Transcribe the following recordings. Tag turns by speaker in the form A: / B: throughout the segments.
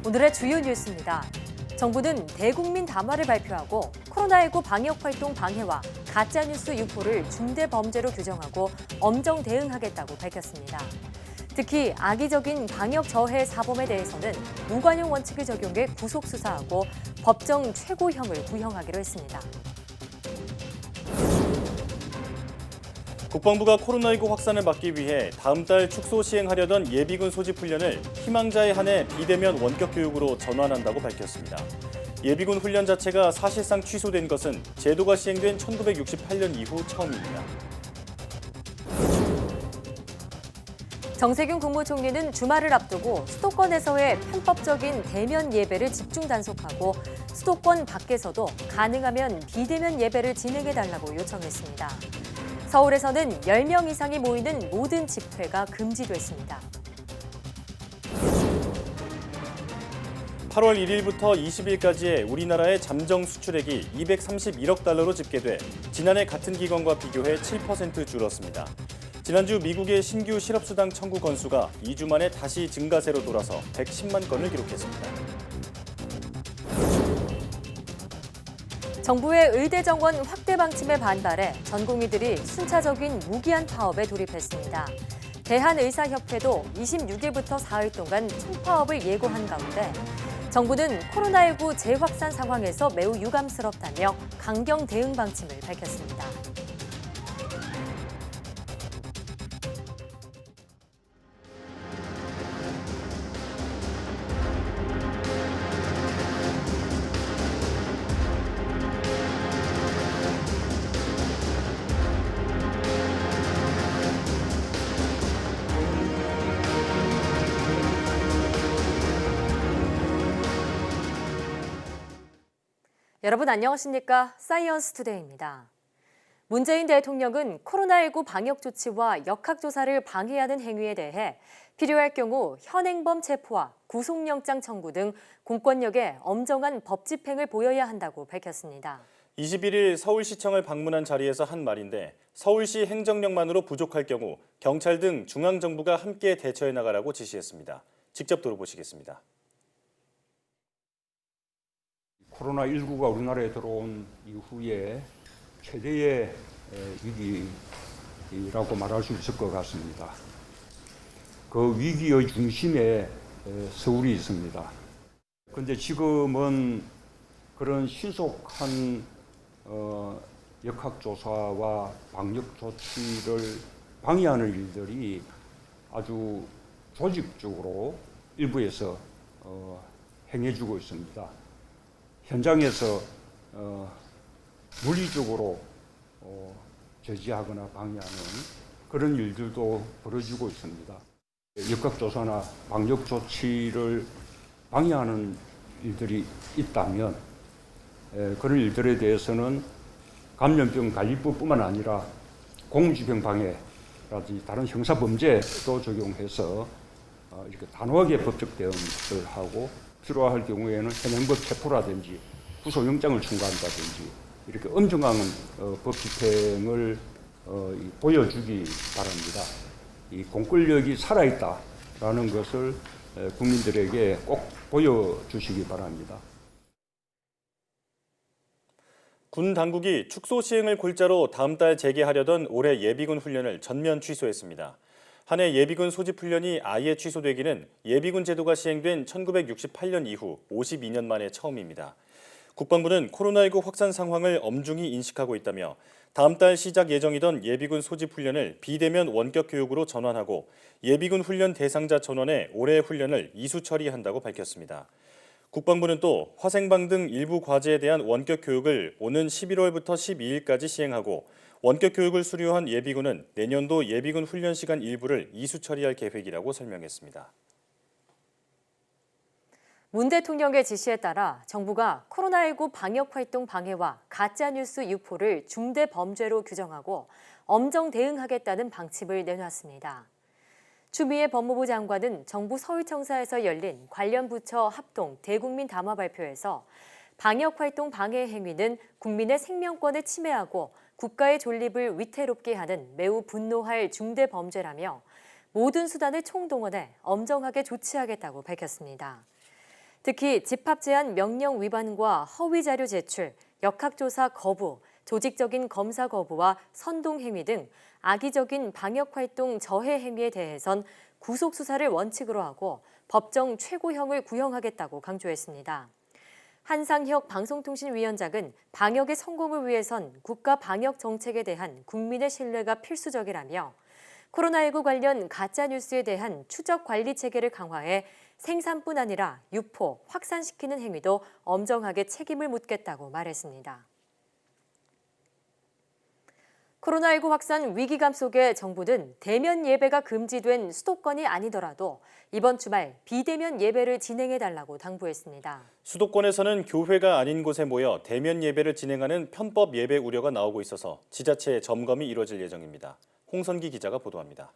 A: 오늘의 주요 뉴스입니다. 정부는 대국민 담화를 발표하고 코로나19 방역활동 방해와 가짜뉴스 유포를 중대범죄로 규정하고 엄정 대응하겠다고 밝혔습니다. 특히 악의적인 방역 저해 사범에 대해서는 무관용 원칙을 적용해 구속 수사하고 법정 최고형을 구형하기로 했습니다.
B: 국방부가 코로나19 확산을 막기 위해 다음 달 축소 시행하려던 예비군 소집 훈련을 희망자에 한해 비대면 원격 교육으로 전환한다고 밝혔습니다. 예비군 훈련 자체가 사실상 취소된 것은 제도가 시행된 1968년 이후 처음입니다.
A: 정세균 국무총리는 주말을 앞두고 수도권에서의 편법적인 대면 예배를 집중 단속하고 수도권 밖에서도 가능하면 비대면 예배를 진행해달라고 요청했습니다. 서울에서는 10명 이상이 모이는 모든 집회가 금지됐습니다.
B: 8월 1일부터 20일까지의 우리나라의 잠정 수출액이 231억 달러로 집계돼 지난해 같은 기간과 비교해 7% 줄었습니다. 지난주 미국의 신규 실업수당 청구 건수가 2주 만에 다시 증가세로 돌아서 110만 건을 기록했습니다.
A: 정부의 의대 정원 확대 방침에 반발해 전공의들이 순차적인 무기한 파업에 돌입했습니다. 대한의사협회도 26일부터 4일 동안 총파업을 예고한 가운데 정부는 코로나19 재확산 상황에서 매우 유감스럽다며 강경 대응 방침을 밝혔습니다. 여러분 안녕하십니까? 사이언스 투데이입니다. 문재인 대통령은 코로나19 방역 조치와 역학조사를 방해하는 행위에 대해 필요할 경우 현행범 체포와 구속영장 청구 등 공권력에 엄정한 법 집행을 보여야 한다고 밝혔습니다.
B: 21일 서울시청을 방문한 자리에서 한 말인데 서울시 행정력만으로 부족할 경우 경찰 등 중앙정부가 함께 대처해 나가라고 지시했습니다. 직접 들어보시겠습니다.
C: 코로나19가 우리나라에 들어온 이후에 최대의 위기라고 말할 수 있을 것 같습니다. 그 위기의 중심에 서울이 있습니다. 그런데 지금은 그런 신속한 역학조사와 방역 조치를 방해하는 일들이 아주 조직적으로 일부에서 행해지고 있습니다. 현장에서 물리적으로 제지하거나 방해하는 그런 일들도 벌어지고 있습니다. 역학조사나 방역조치를 방해하는 일들이 있다면 그런 일들에 대해서는 감염병 관리법뿐만 아니라 공무집행 방해라든지 다른 형사범죄도 적용해서 이렇게 단호하게 법적 대응을 하고 필요할 경우에는 현행법 체포라든지 구속영장을 청구한다든지 이렇게 엄정한 법 집행을 보여주기 바랍니다. 이 공권력이 살아있다라는 것을 국민들에게 꼭 보여주시기 바랍니다.
B: 군 당국이 축소 시행을 골자로 다음 달 재개하려던 올해 예비군 훈련을 전면 취소했습니다. 한 해 예비군 소집 훈련이 아예 취소되기는 예비군 제도가 시행된 1968년 이후 52년 만에 처음입니다. 국방부는 코로나19 확산 상황을 엄중히 인식하고 있다며 다음 달 시작 예정이던 예비군 소집 훈련을 비대면 원격 교육으로 전환하고 예비군 훈련 대상자 전원의 올해 훈련을 이수 처리한다고 밝혔습니다. 국방부는 또 화생방 등 일부 과제에 대한 원격 교육을 오는 11월부터 12일까지 시행하고 원격 교육을 수료한 예비군은 내년도 예비군 훈련 시간 일부를 이수 처리할 계획이라고 설명했습니다.
A: 문 대통령의 지시에 따라 정부가 코로나19 방역활동 방해와 가짜뉴스 유포를 중대범죄로 규정하고 엄정 대응하겠다는 방침을 내놨습니다. 추미애 법무부 장관은 정부 서울청사에서 열린 관련 부처 합동 대국민 담화 발표에서 방역활동 방해 행위는 국민의 생명권을 침해하고 국가의 존립을 위태롭게 하는 매우 분노할 중대범죄라며 모든 수단을 총동원해 엄정하게 조치하겠다고 밝혔습니다. 특히 집합 제한 명령 위반과 허위 자료 제출, 역학조사 거부, 조직적인 검사 거부와 선동 행위 등 악의적인 방역 활동 저해 행위에 대해선 구속 수사를 원칙으로 하고 법정 최고형을 구형하겠다고 강조했습니다. 한상혁 방송통신위원장은 방역의 성공을 위해선 국가 방역 정책에 대한 국민의 신뢰가 필수적이라며 코로나19 관련 가짜뉴스에 대한 추적 관리 체계를 강화해 생산뿐 아니라 유포, 확산시키는 행위도 엄정하게 책임을 묻겠다고 말했습니다. 코로나19 확산 위기감 속에 정부는 대면 예배가 금지된 수도권이 아니더라도 이번 주말 비대면 예배를 진행해달라고 당부했습니다.
B: 수도권에서는 교회가 아닌 곳에 모여 대면 예배를 진행하는 편법 예배 우려가 나오고 있어서 지자체의 점검이 이뤄질 예정입니다. 홍선기 기자가 보도합니다.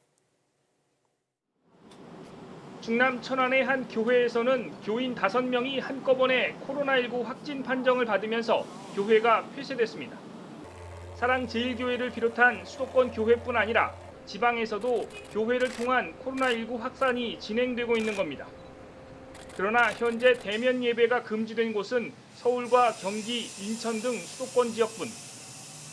D: 충남 천안의 한 교회에서는 교인 5명이 한꺼번에 코로나19 확진 판정을 받으면서 교회가 폐쇄됐습니다. 사랑제일교회를 비롯한 수도권 교회뿐 아니라 지방에서도 교회를 통한 코로나19 확산이 진행되고 있는 겁니다. 그러나 현재 대면 예배가 금지된 곳은 서울과 경기, 인천 등 수도권 지역뿐.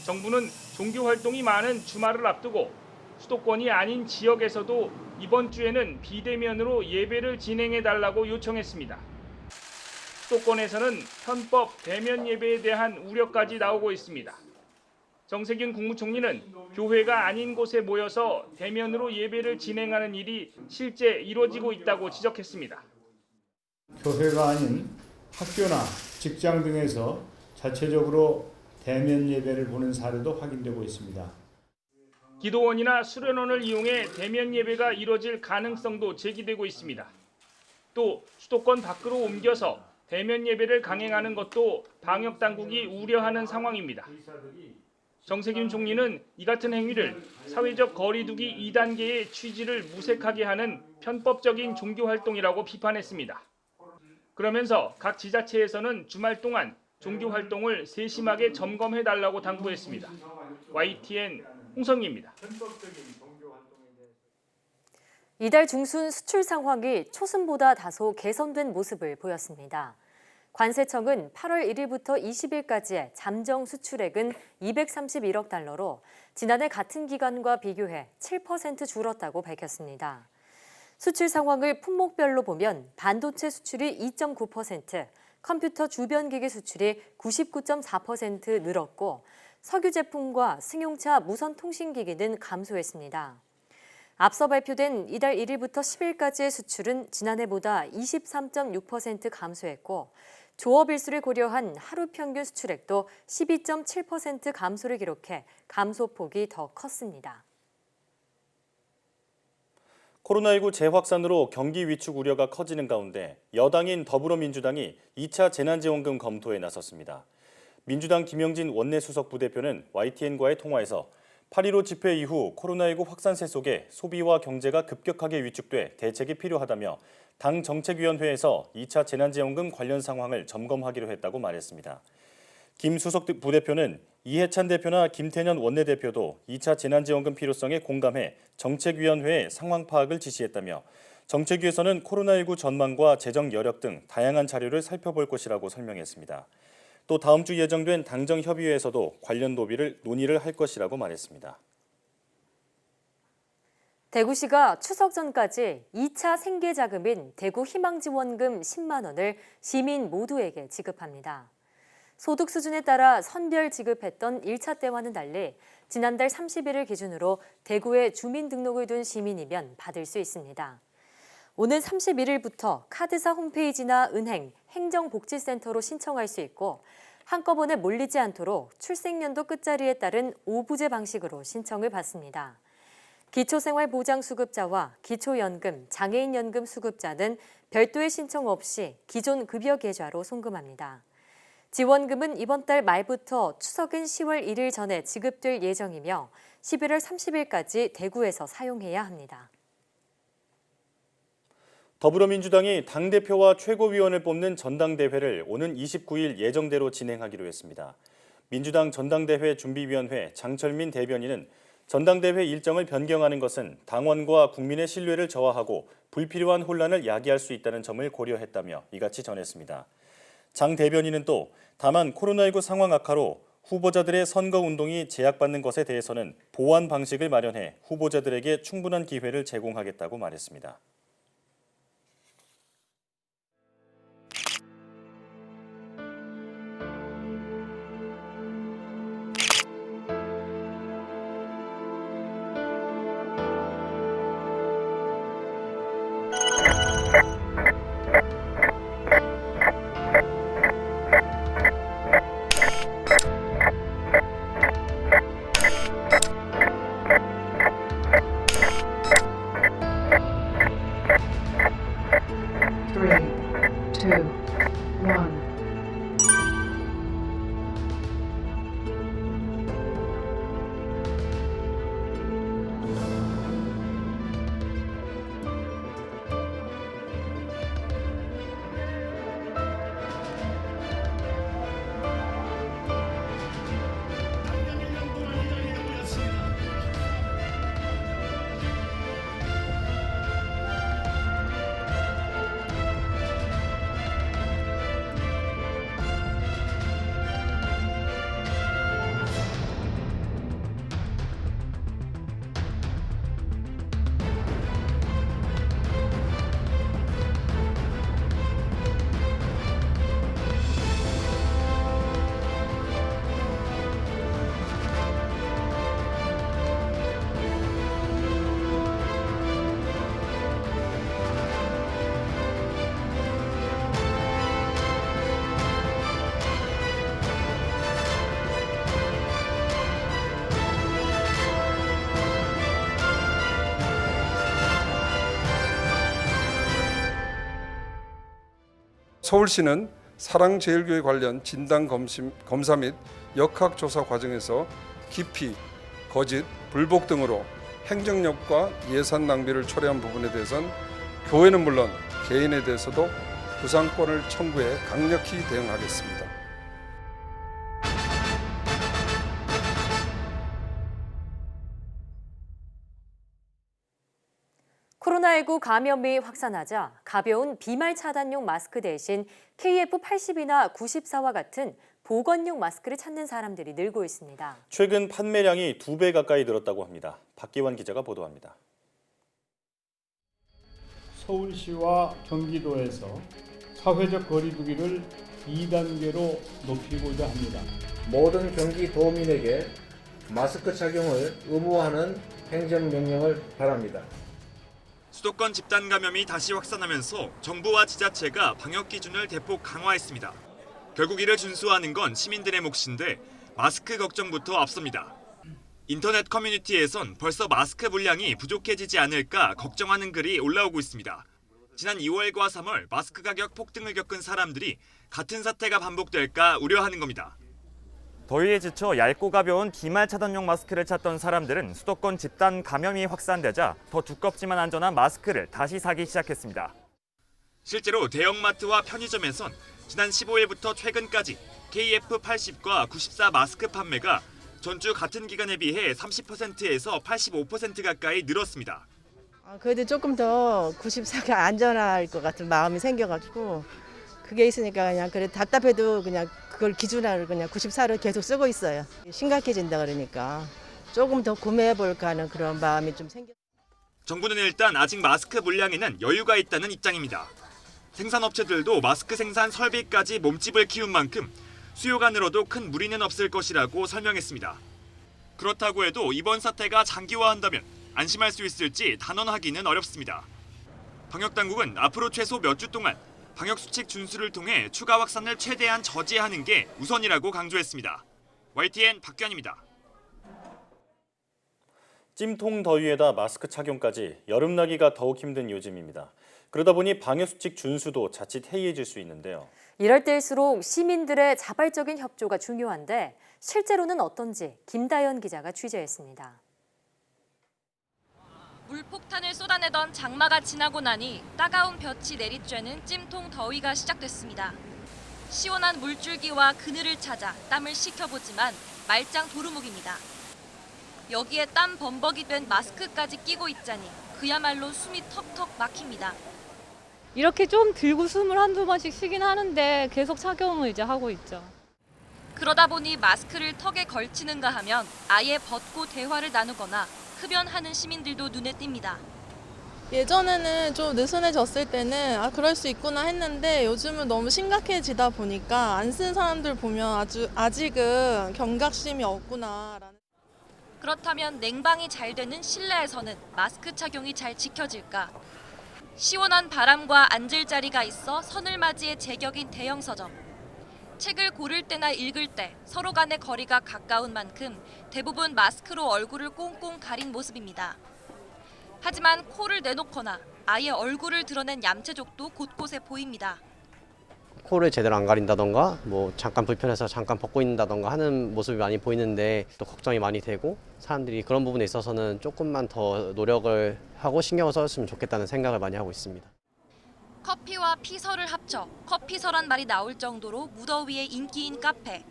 D: 정부는 종교 활동이 많은 주말을 앞두고 수도권이 아닌 지역에서도 이번 주에는 비대면으로 예배를 진행해달라고 요청했습니다. 수도권에서는 편법 대면 예배에 대한 우려까지 나오고 있습니다. 정세균 국무총리는 교회가 아닌 곳에 모여서 대면으로 예배를 진행하는 일이 실제 이루어지고 있다고 지적했습니다.
E: 교회가 아닌 학교나 직장 등에서 자체적으로 대면 예배를 보는 사례도 확인되고 있습니다.
D: 기도원이나 수련원을 이용해 대면 예배가 이루어질 가능성도 제기되고 있습니다. 또 수도권 밖으로 옮겨서 대면 예배를 강행하는 것도 방역 당국이 우려하는 상황입니다. 정세균 총리는 이 같은 행위를 사회적 거리 두기 2단계의 취지를 무색하게 하는 편법적인 종교 활동이라고 비판했습니다. 그러면서 각 지자체에서는 주말 동안 종교 활동을 세심하게 점검해달라고 당부했습니다. YTN 홍성기입니다.
A: 이달 중순 수출 상황이 초순보다 다소 개선된 모습을 보였습니다. 관세청은 8월 1일부터 20일까지의 잠정 수출액은 231억 달러로 지난해 같은 기간과 비교해 7% 줄었다고 밝혔습니다. 수출 상황을 품목별로 보면 반도체 수출이 2.9%, 컴퓨터 주변기기 수출이 99.4% 늘었고 석유 제품과 승용차 무선 통신기기는 감소했습니다. 앞서 발표된 이달 1일부터 10일까지의 수출은 지난해보다 23.6% 감소했고 조업 일수를 고려한 하루 평균 수출액도 12.7% 감소를 기록해 감소폭이 더 컸습니다.
B: 코로나19 재확산으로 경기 위축 우려가 커지는 가운데 여당인 더불어민주당이 2차 재난지원금 검토에 나섰습니다. 민주당 김영진 원내수석 부대표는 YTN과의 통화에서 8.15 집회 이후 코로나19 확산세 속에 소비와 경제가 급격하게 위축돼 대책이 필요하다며 당 정책위원회에서 2차 재난지원금 관련 상황을 점검하기로 했다고 말했습니다. 김 수석 부대표는 이해찬 대표나 김태년 원내대표도 2차 재난지원금 필요성에 공감해 정책위원회에 상황 파악을 지시했다며 정책위에서는 코로나19 전망과 재정 여력 등 다양한 자료를 살펴볼 것이라고 설명했습니다. 또 다음 주 예정된 당정협의회에서도 관련 논의를 할 것이라고 말했습니다.
A: 대구시가 추석 전까지 2차 생계자금인 대구희망지원금 10만 원을 시민 모두에게 지급합니다. 소득 수준에 따라 선별 지급했던 1차 때와는 달리 지난달 31일 기준으로 대구에 주민등록을 둔 시민이면 받을 수 있습니다. 오는 31일부터 카드사 홈페이지나 은행, 행정복지센터로 신청할 수 있고 한꺼번에 몰리지 않도록 출생연도 끝자리에 따른 5부제 방식으로 신청을 받습니다. 기초생활보장수급자와 기초연금, 장애인연금 수급자는 별도의 신청 없이 기존 급여 계좌로 송금합니다. 지원금은 이번 달 말부터 추석인 10월 1일 전에 지급될 예정이며 11월 30일까지 대구에서 사용해야 합니다.
B: 더불어민주당이 당대표와 최고위원을 뽑는 전당대회를 오는 29일 예정대로 진행하기로 했습니다. 민주당 전당대회 준비위원회 장철민 대변인은 전당대회 일정을 변경하는 것은 당원과 국민의 신뢰를 저하하고 불필요한 혼란을 야기할 수 있다는 점을 고려했다며 이같이 전했습니다. 장 대변인은 또 다만 코로나19 상황 악화로 후보자들의 선거운동이 제약받는 것에 대해서는 보완 방식을 마련해 후보자들에게 충분한 기회를 제공하겠다고 말했습니다.
F: Three, two, one.
G: 서울시는 사랑제일교회 관련 진단검사 및 역학조사 과정에서 기피, 거짓, 불복 등으로 행정력과 예산 낭비를 초래한 부분에 대해선 교회는 물론 개인에 대해서도 구상권을 청구해 강력히 대응하겠습니다.
A: 코로나19 감염이 확산하자 가벼운 비말 차단용 마스크 대신 KF80이나 94와 같은 보건용 마스크를 찾는 사람들이 늘고 있습니다.
B: 최근 판매량이 2배 가까이 늘었다고 합니다. 박기환 기자가 보도합니다.
E: 서울시와 경기도에서 사회적 거리 두기를 2단계로 높이고자 합니다.
H: 모든 경기도민에게 마스크 착용을 의무화하는 행정명령을 바랍니다.
I: 수도권 집단 감염이 다시 확산하면서 정부와 지자체가 방역 기준을 대폭 강화했습니다. 결국 이를 준수하는 건 시민들의 몫인데 마스크 걱정부터 앞섭니다. 인터넷 커뮤니티에선 벌써 마스크 물량이 부족해지지 않을까 걱정하는 글이 올라오고 있습니다. 지난 2월과 3월 마스크 가격 폭등을 겪은 사람들이 같은 사태가 반복될까 우려하는 겁니다.
J: 더위에 지쳐 얇고 가벼운 비말 차단용 마스크를 찾던 사람들은 수도권 집단 감염이 확산되자 더 두껍지만 안전한 마스크를 다시 사기 시작했습니다.
I: 실제로 대형마트와 편의점에선 지난 15일부터 최근까지 KF80과 94 마스크 판매가 전주 같은 기간에 비해 30%에서 85% 가까이 늘었습니다.
K: 그래도 조금 더 94가 안전할 것 같은 마음이 생겨가지고 그게 있으니까 그냥 그래 답답해도 그냥 그걸 기준으로 그냥 94를 계속 쓰고 있어요. 심각해진다 그러니까 조금 더 구매해볼까 하는 그런 마음이 좀 생겼어요.
I: 정부는 일단 아직 마스크 물량에는 여유가 있다는 입장입니다. 생산업체들도 마스크 생산 설비까지 몸집을 키운 만큼 수요가 늘어도 큰 무리는 없을 것이라고 설명했습니다. 그렇다고 해도 이번 사태가 장기화한다면 안심할 수 있을지 단언하기는 어렵습니다. 방역당국은 앞으로 최소 몇 주 동안 방역수칙 준수를 통해 추가 확산을 최대한 저지하는 게 우선이라고 강조했습니다. YTN 박규환입니다.
B: 찜통 더위에다 마스크 착용까지 여름나기가 더욱 힘든 요즘입니다. 그러다 보니 방역수칙 준수도 자칫 해이해질 수 있는데요.
A: 이럴 때일수록 시민들의 자발적인 협조가 중요한데 실제로는 어떤지 김다연 기자가 취재했습니다.
L: 물폭탄을 쏟아내던 장마가 지나고 나니 따가운 볕이 내리쬐는 찜통 더위가 시작됐습니다. 시원한 물줄기와 그늘을 찾아 땀을 식혀보지만 말짱 도루묵입니다. 여기에 땀 범벅이 된 마스크까지 끼고 있자니 그야말로 숨이 턱턱 막힙니다.
M: 이렇게 좀 들고 숨을 한두 번씩 쉬긴 하는데 계속 착용을 이제 하고 있죠.
L: 그러다 보니 마스크를 턱에 걸치는가 하면 아예 벗고 대화를 나누거나 흡연하는 시민들도 눈에 띕니다.
N: 예전에는 좀 느슨해졌을 때는 그럴 수 있구나 했는데 요즘은 너무 심각해지다 보니까 안 쓴 사람들 보면 아직은 경각심이 없구나라는.
L: 그렇다면 냉방이 잘 되는 실내에서는 마스크 착용이 잘 지켜질까? 시원한 바람과 앉을 자리가 있어 선을 맞이해 제격인 대형 서점. 책을 고를 때나 읽을 때 서로 간의 거리가 가까운 만큼 대부분 마스크로 얼굴을 꽁꽁 가린 모습입니다. 하지만 코를 내놓거나 아예 얼굴을 드러낸 얌체족도 곳곳에 보입니다.
O: 코를 제대로 안 가린다던가 뭐 잠깐 불편해서 잠깐 벗고 있는다던가 하는 모습이 많이 보이는데 또 걱정이 많이 되고 사람들이 그런 부분에 있어서는 조금만 더 노력을 하고 신경을 써줬으면 좋겠다는 생각을 많이 하고 있습니다.
L: 커피와 피서를 합쳐 커피서란 말이 나올 정도로 무더위에 인기인 카페.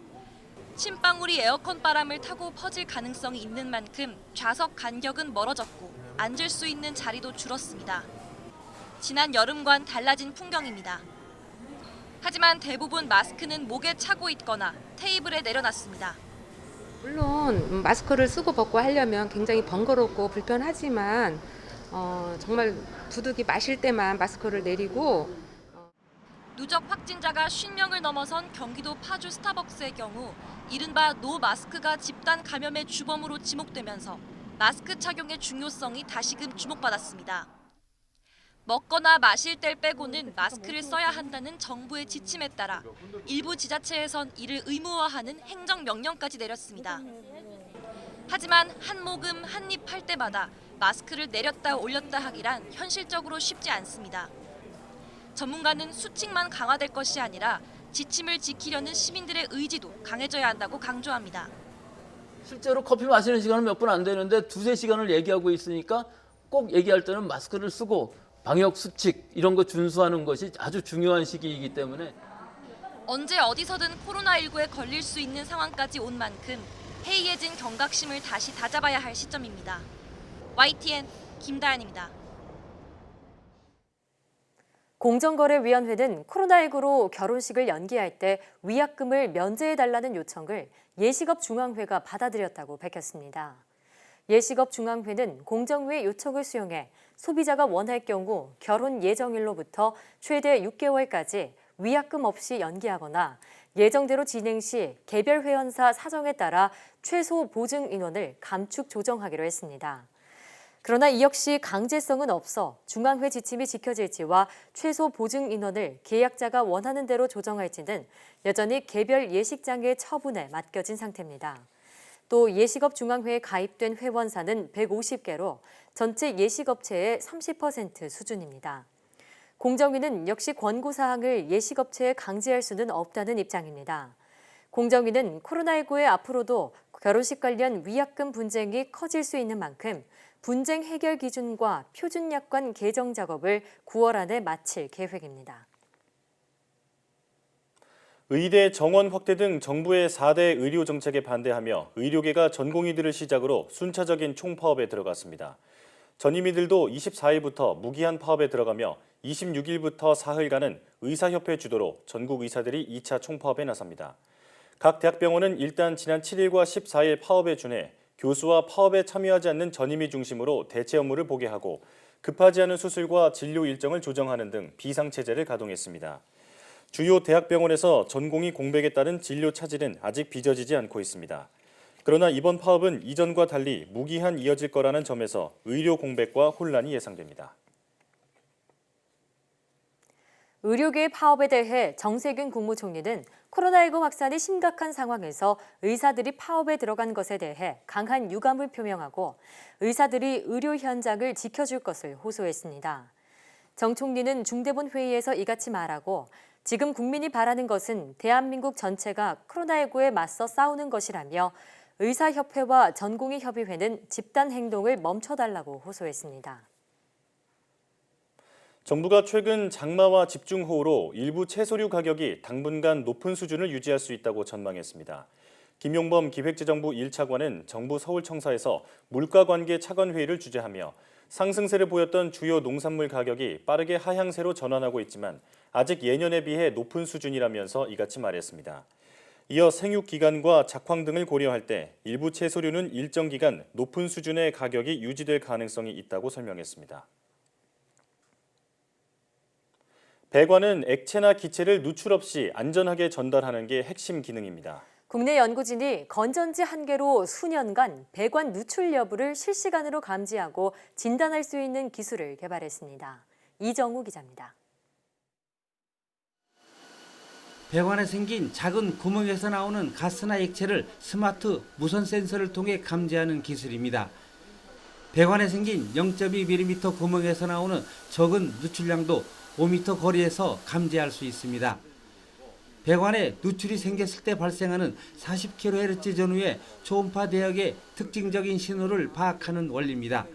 L: 침방울이 에어컨 바람을 타고 퍼질 가능성이 있는 만큼 좌석 간격은 멀어졌고 앉을 수 있는 자리도 줄었습니다. 지난 여름과는 달라진 풍경입니다. 하지만 대부분 마스크는 목에 차고 있거나 테이블에 내려놨습니다.
P: 물론 마스크를 쓰고 벗고 하려면 굉장히 번거롭고 불편하지만 정말 부득이 마실 때만 마스크를 내리고
L: 누적 확진자가 50명을 넘어선 경기도 파주 스타벅스의 경우 이른바 노 마스크가 집단 감염의 주범으로 지목되면서 마스크 착용의 중요성이 다시금 주목받았습니다. 먹거나 마실 때 빼고는 마스크를 써야 한다는 정부의 지침에 따라 일부 지자체에선 이를 의무화하는 행정명령까지 내렸습니다. 하지만 한 모금 한 입 할 때마다 마스크를 내렸다 올렸다 하기란 현실적으로 쉽지 않습니다. 전문가는 수칙만 강화될 것이 아니라 지침을 지키려는 시민들의 의지도 강해져야 한다고 강조합니다.
Q: 실제로 커피 마시는 시간은 몇 분 안 되는데 두세 시간을 얘기하고 있으니까 꼭 얘기할 때는 마스크를 쓰고 방역 수칙 이런 거 준수하는 것이 아주 중요한 시기이기 때문에
L: 언제 어디서든 코로나19에 걸릴 수 있는 상황까지 온 만큼 해이해진 경각심을 다시 다잡아야 할 시점입니다. YTN 김다연입니다.
A: 공정거래위원회는 코로나19로 결혼식을 연기할 때 위약금을 면제해달라는 요청을 예식업중앙회가 받아들였다고 밝혔습니다. 예식업중앙회는 공정위의 요청을 수용해 소비자가 원할 경우 결혼 예정일로부터 최대 6개월까지 위약금 없이 연기하거나 예정대로 진행 시 개별 회원사 사정에 따라 최소 보증 인원을 감축 조정하기로 했습니다. 그러나 이 역시 강제성은 없어 중앙회 지침이 지켜질지와 최소 보증 인원을 계약자가 원하는 대로 조정할지는 여전히 개별 예식장의 처분에 맡겨진 상태입니다. 또 예식업중앙회에 가입된 회원사는 150개로 전체 예식업체의 30% 수준입니다. 공정위는 역시 권고사항을 예식업체에 강제할 수는 없다는 입장입니다. 공정위는 코로나19에 앞으로도 결혼식 관련 위약금 분쟁이 커질 수 있는 만큼 분쟁 해결 기준과 표준약관 개정 작업을 9월 안에 마칠 계획입니다.
B: 의대 정원 확대 등 정부의 4대 의료 정책에 반대하며 의료계가 전공의들을 시작으로 순차적인 총파업에 들어갔습니다. 전임의들도 24일부터 무기한 파업에 들어가며 26일부터 사흘간은 의사협회 주도로 전국 의사들이 2차 총파업에 나섭니다. 각 대학병원은 일단 지난 7일과 14일 파업에 준해 교수와 파업에 참여하지 않는 전임의 중심으로 대체 업무를 보게 하고 급하지 않은 수술과 진료 일정을 조정하는 등 비상체제를 가동했습니다. 주요 대학병원에서 전공의 공백에 따른 진료 차질은 아직 빚어지지 않고 있습니다. 그러나 이번 파업은 이전과 달리 무기한 이어질 거라는 점에서 의료 공백과 혼란이 예상됩니다.
A: 의료계의 파업에 대해 정세균 국무총리는 코로나19 확산이 심각한 상황에서 의사들이 파업에 들어간 것에 대해 강한 유감을 표명하고 의사들이 의료 현장을 지켜줄 것을 호소했습니다. 정 총리는 중대본 회의에서 이같이 말하고 지금 국민이 바라는 것은 대한민국 전체가 코로나19에 맞서 싸우는 것이라며 의사협회와 전공의협의회는 집단 행동을 멈춰달라고 호소했습니다.
B: 정부가 최근 장마와 집중호우로 일부 채소류 가격이 당분간 높은 수준을 유지할 수 있다고 전망했습니다. 김용범 기획재정부 1차관은 정부 서울청사에서 물가관계 차관회의를 주재하며 상승세를 보였던 주요 농산물 가격이 빠르게 하향세로 전환하고 있지만 아직 예년에 비해 높은 수준이라면서 이같이 말했습니다. 이어 생육기간과 작황 등을 고려할 때 일부 채소류는 일정 기간 높은 수준의 가격이 유지될 가능성이 있다고 설명했습니다. 배관은 액체나 기체를 누출 없이 안전하게 전달하는 게 핵심 기능입니다.
A: 국내 연구진이 건전지 한 개로 수년간 배관 누출 여부를 실시간으로 감지하고 진단할 수 있는 기술을 개발했습니다. 이정우 기자입니다.
R: 배관에 생긴 작은 구멍에서 나오는 가스나 액체를 스마트 무선 센서를 통해 감지하는 기술입니다. 배관에 생긴 0.2mm 구멍에서 나오는 적은 누출량도 5m 거리에서 감지할 수 있습니다. 배관에 누출이 생겼을 때 발생하는 40kHz 전후의 초음파 대역의 특징적인 신호를 파악하는 원리입니다.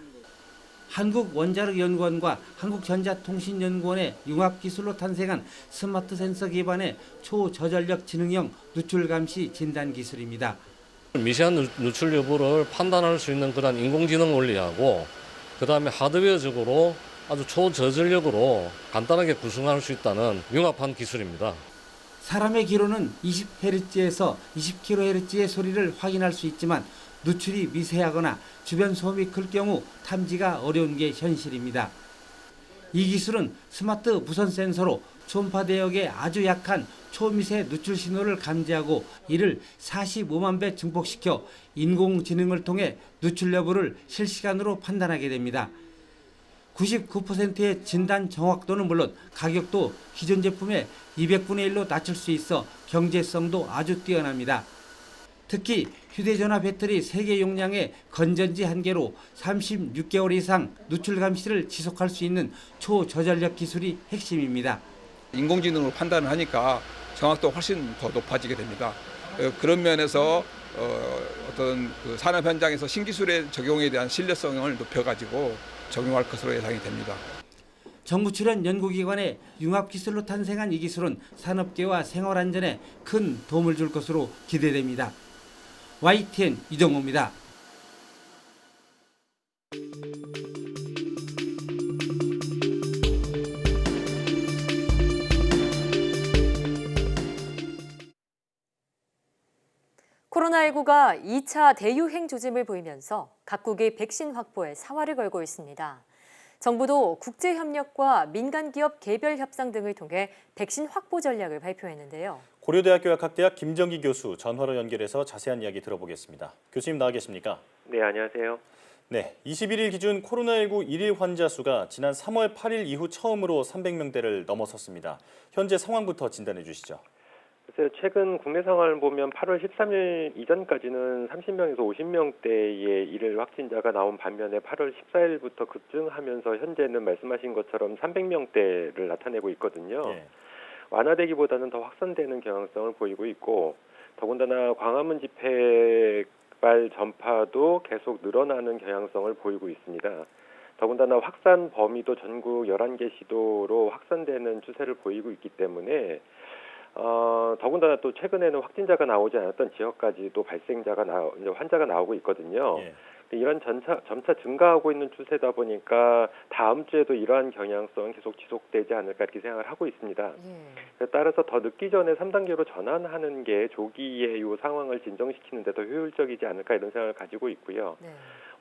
R: 한국원자력연구원과 한국전자통신연구원의 융합기술로 탄생한 스마트 센서 기반의 초저전력 지능형 누출 감시 진단 기술입니다.
S: 미세한 누출 여부를 판단할 수 있는 그런 인공지능 원리하고 그다음에 하드웨어적으로 아주 초저전력으로 간단하게 구성할 수 있다는 융합한 기술입니다.
R: 사람의 귀로는 20Hz에서 20kHz의 소리를 확인할 수 있지만 누출이 미세하거나 주변 소음이 클 경우 탐지가 어려운 게 현실입니다. 이 기술은 스마트 무선 센서로 초음파 대역의 아주 약한 초미세 누출 신호를 감지하고 이를 45만 배 증폭시켜 인공지능을 통해 누출 여부를 실시간으로 판단하게 됩니다. 99%의 진단 정확도는 물론 가격도 기존 제품의 200분의 1로 낮출 수 있어 경제성도 아주 뛰어납니다. 특히 휴대전화 배터리 3개 용량의 건전지 1개로 36개월 이상 누출 감시를 지속할 수 있는 초저전력 기술이 핵심입니다.
T: 인공지능으로 판단을 하니까 정확도가 훨씬 더 높아지게 됩니다. 그런 면에서 어떤 그 산업 현장에서 신기술의 적용에 대한 신뢰성을 높여가지고 적용할 것으로 예상이 됩니다.
R: 정부 출연 연구기관의 융합기술로 탄생한 이 기술은 산업계와 생활안전에 큰 도움을 줄 것으로 기대됩니다. YTN 이정우입니다.
A: 코로나19가 2차 대유행 조짐을 보이면서 각국이 백신 확보에 사활을 걸고 있습니다. 정부도 국제협력과 민간기업 개별 협상 등을 통해 백신 확보 전략을 발표했는데요.
B: 고려대학교 약학대학 김정기 교수 전화로 연결해서 자세한 이야기 들어보겠습니다. 교수님 나와 계십니까?
U: 네, 안녕하세요.
B: 네, 21일 기준 코로나19 일일 환자 수가 지난 3월 8일 이후 처음으로 300명대를 넘어섰습니다. 현재 상황부터 진단해 주시죠.
U: 글쎄요, 최근 국내 상황을 보면 8월 13일 이전까지는 30명에서 50명대의 일일 확진자가 나온 반면에 8월 14일부터 급증하면서 현재는 말씀하신 것처럼 300명대를 나타내고 있거든요. 네. 완화되기보다는 더 확산되는 경향성을 보이고 있고 더군다나 광화문 집회발 전파도 계속 늘어나는 경향성을 보이고 있습니다. 더군다나 확산 범위도 전국 11개 시도로 확산되는 추세를 보이고 있기 때문에 더군다나 또 최근에는 확진자가 나오지 않았던 지역까지도 환자가 나오고 있거든요. 예. 이런 점차 증가하고 있는 추세다 보니까 다음 주에도 이러한 경향성은 계속 지속되지 않을까 이렇게 생각을 하고 있습니다. 따라서 더 늦기 전에 3단계로 전환하는 게 조기에 이 상황을 진정시키는 데 더 효율적이지 않을까 이런 생각을 가지고 있고요. 네.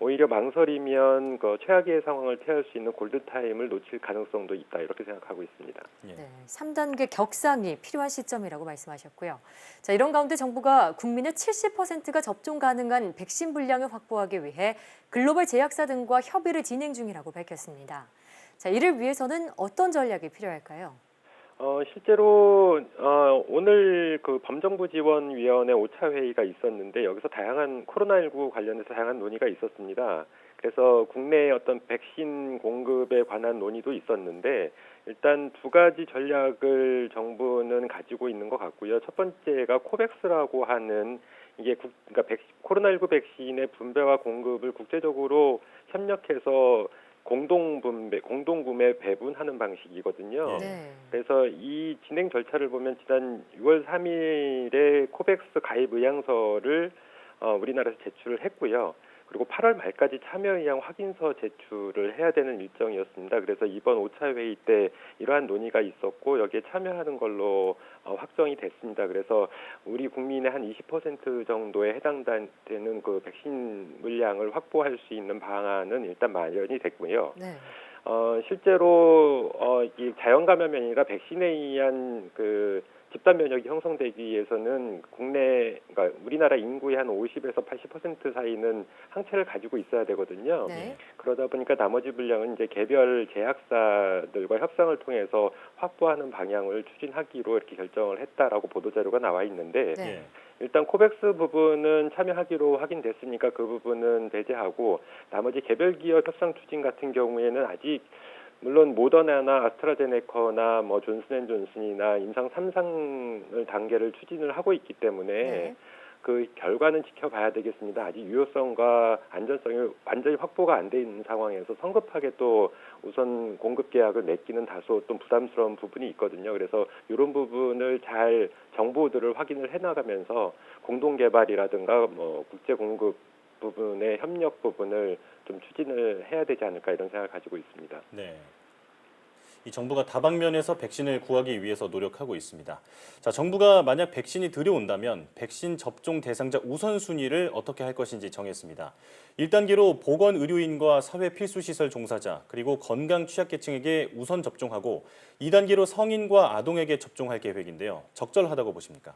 U: 오히려 망설이면 그 최악의 상황을 피할 수 있는 골든타임을 놓칠 가능성도 있다 이렇게 생각하고 있습니다.
A: 네, 3단계 격상이 필요한 시점이라고 말씀하셨고요. 자, 이런 가운데 정부가 국민의 70%가 접종 가능한 백신 분량을 확보하기 위해 글로벌 제약사 등과 협의를 진행 중이라고 밝혔습니다. 자, 이를 위해서는 어떤 전략이 필요할까요?
U: 실제로 오늘 그 범정부지원위원회 5차 회의가 있었는데 여기서 다양한 코로나19 관련해서 다양한 논의가 있었습니다. 그래서 국내의 어떤 백신 공급에 관한 논의도 있었는데 일단 두 가지 전략을 정부는 가지고 있는 것 같고요. 첫 번째가 코백스라고 하는 이게 그러니까 코로나19 백신의 분배와 공급을 국제적으로 협력해서 공동구매 배분하는 방식이거든요.
A: 네.
U: 그래서 이 진행 절차를 보면 지난 6월 3일에 코백스 가입 의향서를 우리나라에서 제출을 했고요. 그리고 8월 말까지 참여 의향 확인서 제출을 해야 되는 일정이었습니다. 그래서 이번 5차 회의 때 이러한 논의가 있었고 여기에 참여하는 걸로 확정이 됐습니다. 그래서 우리 국민의 한 20% 정도에 해당되는 그 백신 물량을 확보할 수 있는 방안은 일단 마련이 됐고요.
A: 네.
U: 실제로 이 자연 감염이 아니라 백신에 의한 그 집단 면역이 형성되기 위해서는 그러니까 우리나라 인구의 한 50에서 80% 사이는 항체를 가지고 있어야 되거든요.
A: 네.
U: 그러다 보니까 나머지 물량은 이제 개별 제약사들과 협상을 통해서 확보하는 방향을 추진하기로 이렇게 결정을 했다라고 보도자료가 나와 있는데
A: 네.
U: 일단 코백스 부분은 참여하기로 확인됐으니까 그 부분은 배제하고 나머지 개별 기업 협상 추진 같은 경우에는 아직 물론 모더나나 아스트라제네카나 뭐 존슨앤존슨이나 임상 3상 단계를 추진을 하고 있기 때문에
A: 네.
U: 그 결과는 지켜봐야 되겠습니다. 아직 유효성과 안전성이 완전히 확보가 안 돼 있는 상황에서 성급하게 또 우선 공급 계약을 맺기는 다소 좀 부담스러운 부분이 있거든요. 그래서 이런 부분을 잘 정보들을 확인을 해나가면서 공동 개발이라든가 뭐 국제 공급 부분의 협력 부분을 좀 추진을 해야 되지 않을까 이런 생각을 가지고 있습니다.
B: 네. 이 정부가 다방면에서 백신을 구하기 위해서 노력하고 있습니다. 자, 정부가 만약 백신이 들여온다면 백신 접종 대상자 우선순위를 어떻게 할 것인지 정했습니다. 1단계로 보건의료인과 사회 필수시설 종사자 그리고 건강 취약계층에게 우선 접종하고 2단계로 성인과 아동에게 접종할 계획인데요. 적절하다고 보십니까?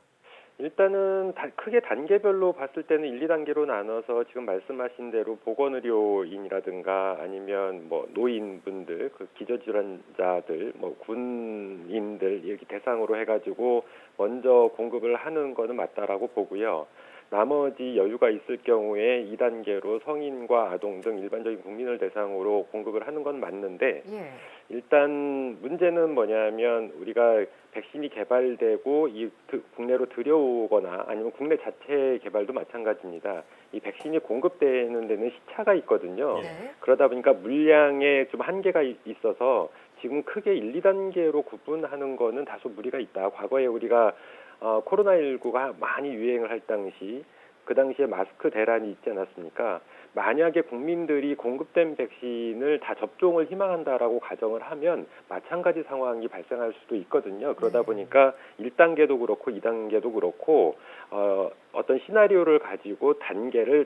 U: 일단은 크게 단계별로 봤을 때는 1, 2단계로 나눠서 지금 말씀하신 대로 보건의료인이라든가 아니면 뭐 노인분들, 그 기저질환자들, 뭐 군인들 이렇게 대상으로 해가지고 먼저 공급을 하는 거는 맞다라고 보고요. 나머지 여유가 있을 경우에 2단계로 성인과 아동 등 일반적인 국민을 대상으로 공급을 하는 건 맞는데
A: 예.
U: 일단 문제는 뭐냐면 우리가 백신이 개발되고 국내로 들여오거나 아니면 국내 자체 개발도 마찬가지입니다. 이 백신이 공급되는 데는 시차가 있거든요.
A: 네.
U: 그러다 보니까 물량에 좀 한계가 있어서 지금 크게 1, 2단계로 구분하는 거는 다소 무리가 있다. 과거에 우리가 코로나19가 많이 유행을 할 당시 그 당시에 마스크 대란이 있지 않았습니까? 만약에 국민들이 공급된 백신을 다 접종을 희망한다라고 가정을 하면 마찬가지 상황이 발생할 수도 있거든요. 그러다 보니까 1단계도 그렇고 2단계도 그렇고 어떤 시나리오를 가지고 단계를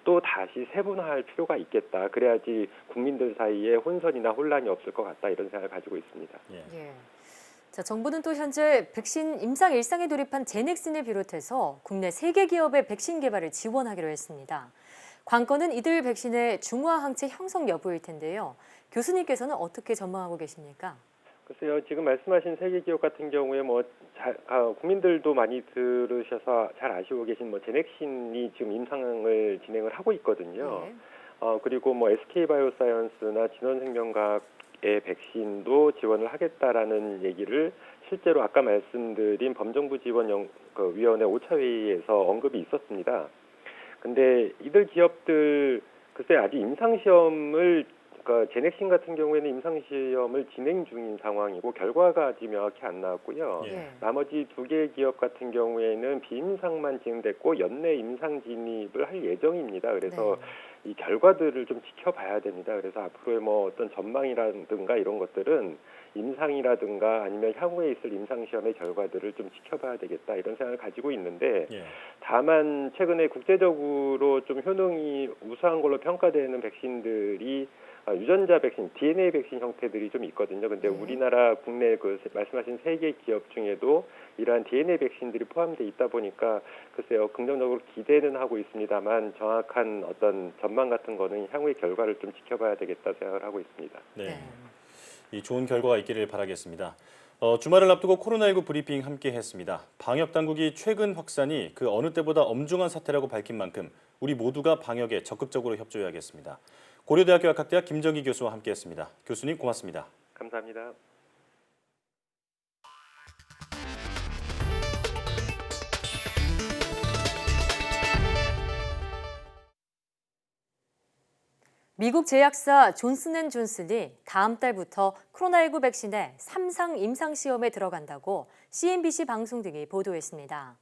U: 또 다시 세분화할 필요가 있겠다. 그래야지 국민들 사이에 혼선이나 혼란이 없을 것 같다. 이런 생각을 가지고 있습니다.
A: 예. 자, 정부는 또 현재 백신 임상 일상에 돌입한 제넥슨을 비롯해서 국내 3개 기업의 백신 개발을 지원하기로 했습니다. 관건은 이들 백신의 중화 항체 형성 여부일 텐데요. 교수님께서는 어떻게 전망하고 계십니까?
U: 글쎄요, 지금 말씀하신 3개 기업 같은 경우에 국민들도 많이 들으셔서 잘 아시고 계신 제넥신이 지금 임상을 진행을 하고 있거든요.
A: 네.
U: 그리고 SK바이오사이언스나 진원생명과학의 백신도 지원을 하겠다라는 얘기를 실제로 아까 말씀드린 범정부 지원위원회 5차 회의에서 언급이 있었습니다. 근데 이들 기업들 글쎄 아직 임상시험을 그러니까 제넥신 같은 경우에는 임상시험을 진행 중인 상황이고 결과가 아직 명확히 안 나왔고요. 나머지 2개 기업 같은 경우에는 비임상만 진행됐고 연내 임상 진입을 할 예정입니다. 그래서 이 결과들을 좀 지켜봐야 됩니다. 그래서 앞으로의 어떤 전망이라든가 이런 것들은 임상이라든가 아니면 향후에 있을 임상시험의 결과들을 좀 지켜봐야 되겠다 이런 생각을 가지고 있는데 다만 최근에 국제적으로 좀 효능이 우수한 걸로 평가되는 백신들이 유전자 백신, DNA 백신 형태들이 좀 있거든요. 근데 우리나라 국내 말씀하신 3개 기업 중에도 이러한 DNA 백신들이 포함되어 있다 보니까 글쎄요, 긍정적으로 기대는 하고 있습니다만 정확한 어떤 전망 같은 거는 향후의 결과를 좀 지켜봐야 되겠다 생각을 하고 있습니다.
B: 네. 이 좋은 결과가 있기를 바라겠습니다. 주말을 앞두고 코로나19 브리핑 함께 했습니다. 방역 당국이 최근 확산이 그 어느 때보다 엄중한 사태라고 밝힌 만큼 우리 모두가 방역에 적극적으로 협조해야겠습니다. 고려대학교 약학대학 김정희 교수와 함께했습니다. 교수님 고맙습니다.
U: 감사합니다.
A: 미국 제약사 존슨앤존슨이 다음 달부터 코로나19 백신의 3상 임상시험에 들어간다고 CNBC 방송 등이 보도했습니다.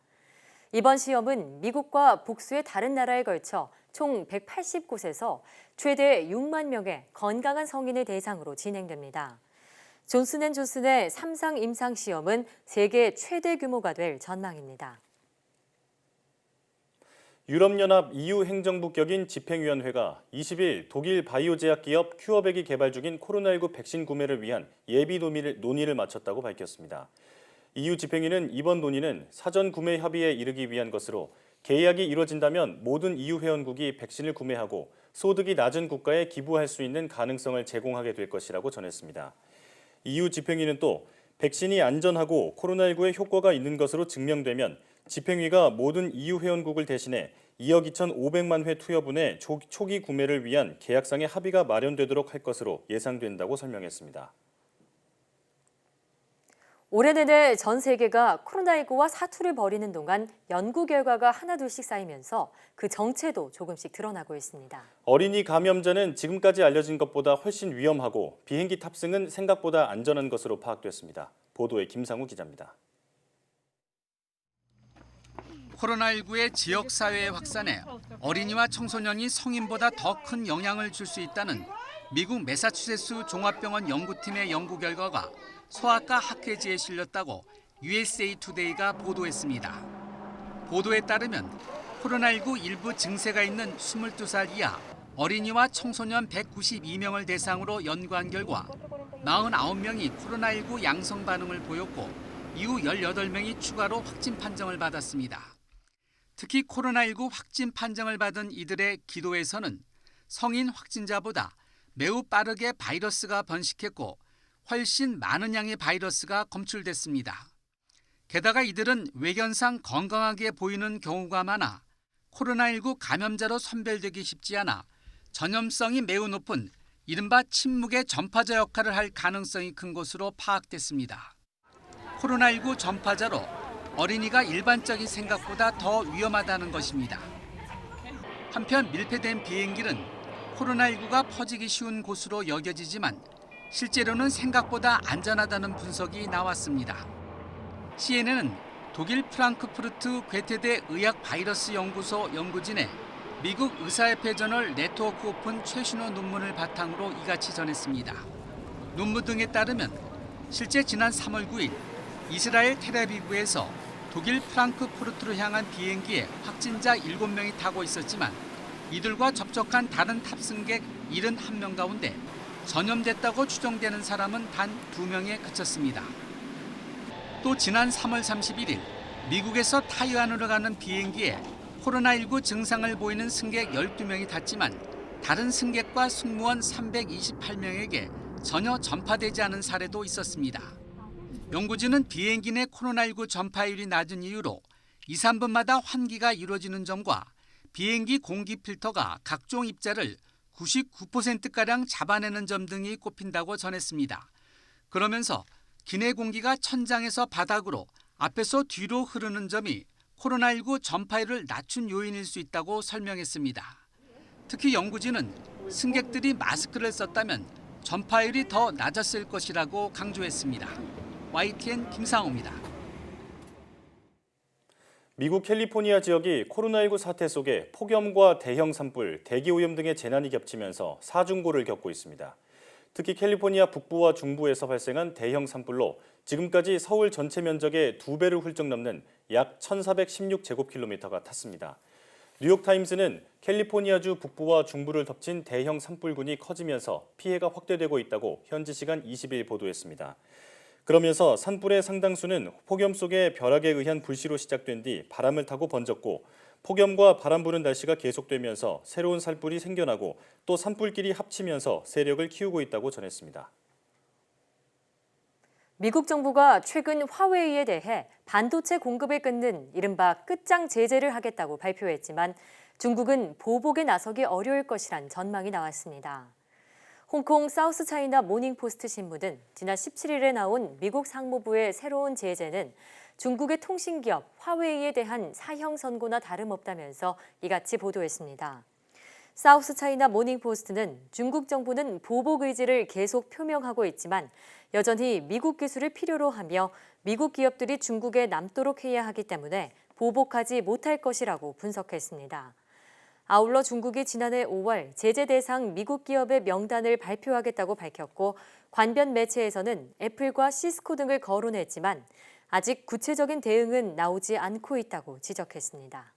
A: 이번 시험은 미국과 복수의 다른 나라에 걸쳐 총 180곳에서 최대 6만 명의 건강한 성인을 대상으로 진행됩니다. 존슨앤존슨의 3상 임상시험은 세계 최대 규모가 될 전망입니다.
B: 유럽연합 EU 행정부 격인 집행위원회가 20일 독일 바이오 제약 기업 큐어백이 개발 중인 코로나19 백신 구매를 위한 예비 논의를 마쳤다고 밝혔습니다. EU 집행위는 이번 논의는 사전 구매 협의에 이르기 위한 것으로 계약이 이뤄진다면 모든 EU 회원국이 백신을 구매하고 소득이 낮은 국가에 기부할 수 있는 가능성을 제공하게 될 것이라고 전했습니다. EU 집행위는 또 백신이 안전하고 코로나19에 효과가 있는 것으로 증명되면 집행위가 모든 EU 회원국을 대신해 2억 2,500만 회 투여분의 초기 구매를 위한 계약상의 합의가 마련되도록 할 것으로 예상된다고 설명했습니다.
A: 올해 내내 전 세계가 코로나19와 사투를 벌이는 동안 연구 결과가 하나둘씩 쌓이면서 그 정체도 조금씩 드러나고 있습니다.
B: 어린이 감염자는 지금까지 알려진 것보다 훨씬 위험하고 비행기 탑승은 생각보다 안전한 것으로 파악됐습니다. 보도에 김상우 기자입니다.
C: 코로나19의 지역사회에 확산해 어린이와 청소년이 성인보다 더 큰 영향을 줄 수 있다는 미국 매사추세츠 종합병원 연구팀의 연구 결과가 소아과 학회지에 실렸다고 USA 투데이가 보도했습니다. 보도에 따르면 코로나19 일부 증세가 있는 22살 이하 어린이와 청소년 192명을 대상으로 연구한 결과 49명이 코로나19 양성 반응을 보였고 이후 18명이 추가로 확진 판정을 받았습니다. 특히 코로나19 확진 판정을 받은 이들의 기도에서는 성인 확진자보다 매우 빠르게 바이러스가 번식했고 훨씬 많은 양의 바이러스가 검출됐습니다. 게다가 이들은 외견상 건강하게 보이는 경우가 많아 코로나19 감염자로 선별되기 쉽지 않아 전염성이 매우 높은 이른바 침묵의 전파자 역할을 할 가능성이 큰 것으로 파악됐습니다. 코로나19 전파자로 어린이가 일반적인 생각보다 더 위험하다는 것입니다. 한편 밀폐된 비행기는 코로나19가 퍼지기 쉬운 곳으로 여겨지지만 실제로는 생각보다 안전하다는 분석이 나왔습니다. CNN은 독일 프랑크푸르트 괴테대 의학 바이러스 연구소 연구진의 미국 의사협회 저널 네트워크 오픈 최신호 논문을 바탕으로 이같이 전했습니다. 논문 등에 따르면 실제 지난 3월 9일 이스라엘 텔아비브에서 독일 프랑크푸르트로 향한 비행기에 확진자 7명이 타고 있었지만 이들과 접촉한 다른 탑승객 71명 가운데 전염됐다고 추정되는 사람은 단 2명에 그쳤습니다. 또 지난 3월 31일 미국에서 타이완으로 가는 비행기에 코로나19 증상을 보이는 승객 12명이 탔지만 다른 승객과 승무원 328명에게 전혀 전파되지 않은 사례도 있었습니다. 연구진은 비행기 내 코로나19 전파율이 낮은 이유로 2, 3분마다 환기가 이루어지는 점과 비행기 공기 필터가 각종 입자를 99%가량 잡아내는 점 등이 꼽힌다고 전했습니다. 그러면서 기내 공기가 천장에서 바닥으로 앞에서 뒤로 흐르는 점이 코로나19 전파율을 낮춘 요인일 수 있다고 설명했습니다. 특히 연구진은 승객들이 마스크를 썼다면 전파율이 더 낮았을 것이라고 강조했습니다. YTN 김상우입니다.
B: 미국 캘리포니아 지역이 코로나19 사태 속에 폭염과 대형 산불, 대기오염 등의 재난이 겹치면서 사중고를 겪고 있습니다. 특히 캘리포니아 북부와 중부에서 발생한 대형 산불로 지금까지 서울 전체 면적의 2배를 훌쩍 넘는 약 1,416제곱킬로미터가 탔습니다. 뉴욕타임스는 캘리포니아주 북부와 중부를 덮친 대형 산불군이 커지면서 피해가 확대되고 있다고 현지 시간 20일 보도했습니다. 그러면서 산불의 상당수는 폭염 속의 벼락에 의한 불씨로 시작된 뒤 바람을 타고 번졌고 폭염과 바람 부는 날씨가 계속되면서 새로운 산불이 생겨나고 또 산불끼리 합치면서 세력을 키우고 있다고 전했습니다.
A: 미국 정부가 최근 화웨이에 대해 반도체 공급을 끊는 이른바 끝장 제재를 하겠다고 발표했지만 중국은 보복에 나서기 어려울 것이란 전망이 나왔습니다. 홍콩 사우스차이나 모닝포스트 신문은 지난 17일에 나온 미국 상무부의 새로운 제재는 중국의 통신기업 화웨이에 대한 사형 선고나 다름없다면서 이같이 보도했습니다. 사우스차이나 모닝포스트는 중국 정부는 보복 의지를 계속 표명하고 있지만 여전히 미국 기술을 필요로 하며 미국 기업들이 중국에 남도록 해야 하기 때문에 보복하지 못할 것이라고 분석했습니다. 아울러 중국이 지난해 5월 제재 대상 미국 기업의 명단을 발표하겠다고 밝혔고 관변 매체에서는 애플과 시스코 등을 거론했지만 아직 구체적인 대응은 나오지 않고 있다고 지적했습니다.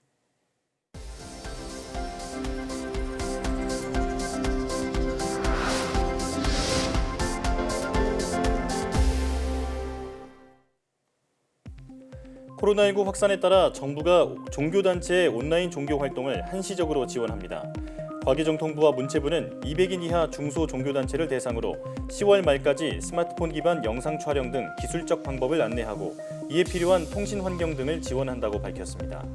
B: 코로나19 확산에 따라 정부가 종교단체의 온라인 종교 활동을 한시적으로 지원합니다. 과기정통부와 문체부는 200인 이하 중소종교단체를 대상으로 10월 말까지 스마트폰 기반 영상 촬영 등 기술적 방법을 안내하고 이에 필요한 통신 환경 등을 지원한다고 밝혔습니다.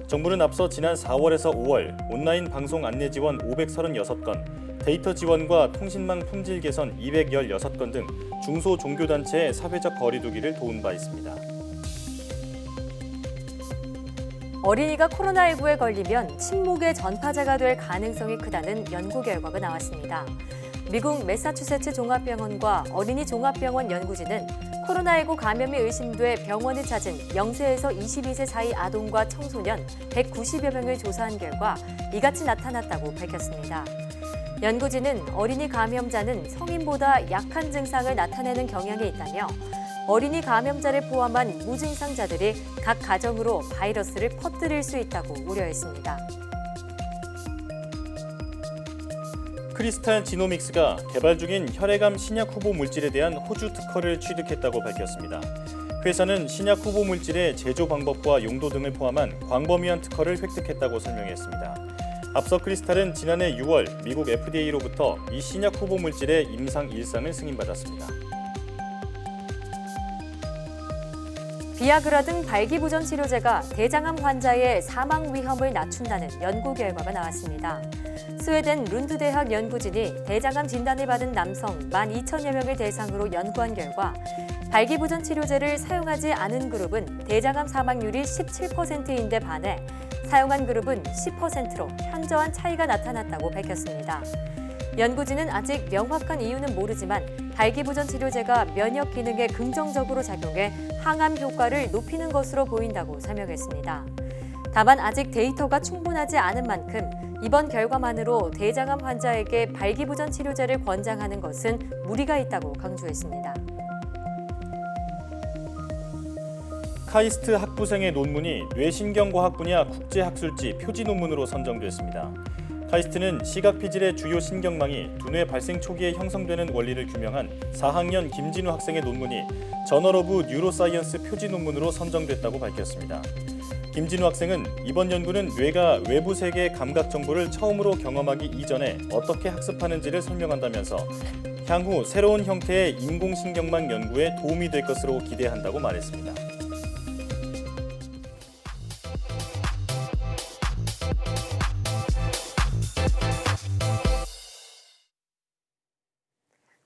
B: 정부는 앞서 지난 4월에서 5월 온라인 방송 안내 지원 536건, 데이터 지원과 통신망 품질 개선 216건 등 중소종교단체의 사회적 거리 두기를 도운 바 있습니다.
A: 어린이가 코로나19에 걸리면 침묵의 전파자가 될 가능성이 크다는 연구 결과가 나왔습니다. 미국 매사추세츠 종합병원과 어린이 종합병원 연구진은 코로나19 감염이 의심돼 병원을 찾은 0세에서 22세 사이 아동과 청소년 190여 명을 조사한 결과 이같이 나타났다고 밝혔습니다. 연구진은 어린이 감염자는 성인보다 약한 증상을 나타내는 경향이 있다며 어린이 감염자를 포함한 무증상자들이 각 가정으로 바이러스를 퍼뜨릴 수 있다고 우려했습니다.
B: 크리스탈 지노믹스가 개발 중인 혈액암 신약 후보 물질에 대한 호주 특허를 취득했다고 밝혔습니다. 회사는 신약 후보 물질의 제조 방법과 용도 등을 포함한 광범위한 특허를 획득했다고 설명했습니다. 앞서 크리스탈은 지난해 6월 미국 FDA로부터 이 신약 후보 물질의 임상 1상을 승인받았습니다.
A: 비아그라 등 발기부전 치료제가 대장암 환자의 사망 위험을 낮춘다는 연구 결과가 나왔습니다. 스웨덴 룬드 대학 연구진이 대장암 진단을 받은 남성 12,000여 명을 대상으로 연구한 결과 발기부전 치료제를 사용하지 않은 그룹은 대장암 사망률이 17%인데 반해 사용한 그룹은 10%로 현저한 차이가 나타났다고 밝혔습니다. 연구진은 아직 명확한 이유는 모르지만 발기부전 치료제가 면역 기능에 긍정적으로 작용해 항암 효과를 높이는 것으로 보인다고 설명했습니다. 다만 아직 데이터가 충분하지 않은 만큼 이번 결과만으로 대장암 환자에게 발기부전 치료제를 권장하는 것은 무리가 있다고 강조했습니다.
B: 카이스트 학부생의 논문이 뇌신경과학 분야 국제학술지 표지 논문으로 선정됐습니다. 카이스트는 시각피질의 주요 신경망이 두뇌 발생 초기에 형성되는 원리를 규명한 4학년 김진우 학생의 논문이 저널 오브 뉴로사이언스 표지 논문으로 선정됐다고 밝혔습니다. 김진우 학생은 이번 연구는 뇌가 외부 세계의 감각 정보를 처음으로 경험하기 이전에 어떻게 학습하는지를 설명한다면서 향후 새로운 형태의 인공신경망 연구에 도움이 될 것으로 기대한다고 말했습니다.